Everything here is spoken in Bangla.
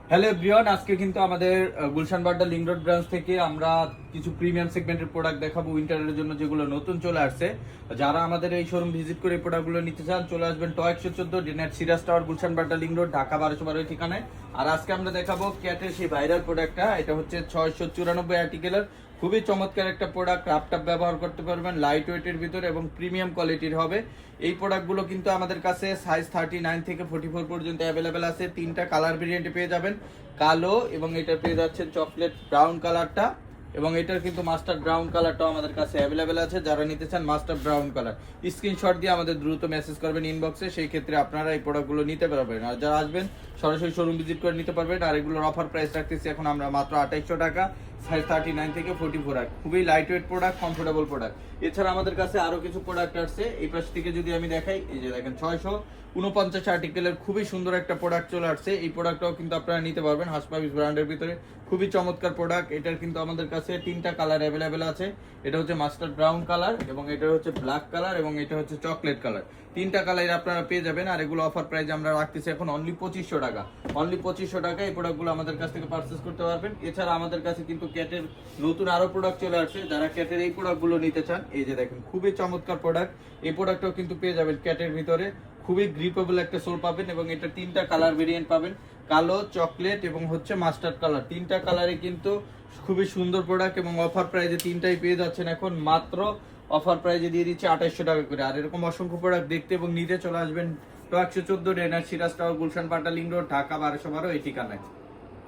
হ্যালো এভরিওয়ান, আজকে কিন্তু আমাদের Gulshan Badda link road branch থেকে আমরা কিছু প্রিমিয়াম সেগমেন্টের প্রোডাক্ট দেখাবো উইন্টারের জন্য, যেগুলো নতুন চলে আসছে। যারা আমাদের এই শোরুম ভিজিট করে এই প্রোডাক্টগুলো নিতে চান, চলে আসবেন ট 114 ডিনেট Siraj tower, Gulshan Badda link road, Dhaka 1212 ঠিকানায়। আর আজকে আমরা দেখাবো ক্যাটের সেই ভাইরাল প্রোডাক্টটা। এটা হচ্ছে 694 আর্টিকেলের খুবই চমৎকার একটা প্রোডাক্ট। রাফটাপ ব্যবহার করতে পারবেন, লাইট ওয়েটের ভিতরে এবং প্রিমিয়াম কোয়ালিটির হবে। এই প্রোডাক্টগুলো কিন্তু আমাদের কাছে সাইজ 39 থেকে 44 পর্যন্ত অ্যাভেলেবেল আছে। তিনটা কালার ভেরিয়েন্টে পেয়ে যাবেন, কালো এবং এটা পেয়ে যাচ্ছেন চকলেট ব্রাউন কালারটা, এবং এটার কিন্তু মাস্টার ব্রাউন কালারটাও আমাদের কাছে অ্যাভেলেবেল আছে। যারা নিতে চান মাস্টার ব্রাউন কালার, স্ক্রিনশট দিয়ে আমাদের দ্রুত মেসেজ করবেন ইনবক্সে, সেই ক্ষেত্রে আপনারা এই প্রোডাক্টগুলো নিতে পারবেন। আর যারা আসবেন সরাসরি শোরুম ভিজিট করে নিতে পারবেন। আর এগুলোর অফার প্রাইস রাখতেছি এখন আমরা মাত্র 2800 টাকা, সাইজ 39 থেকে 44। খুবই light weight product, comfortable product. এছাড়া আমাদের কাছে আরো কিছু প্রোডাক্ট আসছে। এই পাশ থেকে যদি আমি দেখাই, এই যে দেখেন 649 আর্টিকেলের খুবই সুন্দর একটা প্রোডাক্ট চলে আসছে। এই প্রোডাক্টটাও কিন্তু আপনারা নিতে পারবেন হাসপাবিস ব্র্যান্ডের ভিতরে। খুবই চমৎকার প্রোডাক্ট। এটার কিন্তু আমাদের কাছে তিনটা কালার অ্যাভেলেবেল আছে। এটা হচ্ছে মাস্টার ব্রাউন কালার, এবং এটা হচ্ছে ব্ল্যাক কালার, এবং এটা হচ্ছে চকলেট কালার। তিনটা কালার আপনারা পেয়ে যাবেন। আর এগুলো অফার প্রাইস আমরা রাখতেছি এখন অনলি 2500 টাকা। অনলি 2500 টাকা এই প্রোডাক্টগুলো আমাদের কাছ থেকে পারচেস করতে পারবেন। এছাড়া আমাদের কাছে কিন্তু ক্যাটের নতুন আরো প্রোডাক্ট চলে আসছে। যারা ক্যাটের এই প্রোডাক্টগুলো নিতে চান, এই যে দেখেন খুবই চমৎকার প্রোডাক্ট। এই প্রোডাক্টটাও কিন্তু পেয়ে যাবেন ক্যাটের ভিতরে। খুবই গ্রিপেবল একটা সোল পাবেন, এবং এটা তিনটা কালার ভেরিয়েন্ট পাবেন, কালো, চকলেট এবং হচ্ছে মাস্টার্ড কালার। তিনটা কালারে কিন্তু খুবই সুন্দর প্রোডাক্ট, এবং অফার প্রাইসে তিনটাই পেয়ে যাচ্ছেন এখন মাত্র অফার প্রাইসে দিয়ে দিচ্ছে 2800 টাকা করে। আর এরকম অসংখ্য প্রোডাক্ট দেখতে এবং নিতে চলে আসবেন ট 114 ডেনার Siraj tower, Gulshan Badda link road, Dhaka 1212 এই ঠিকানায়।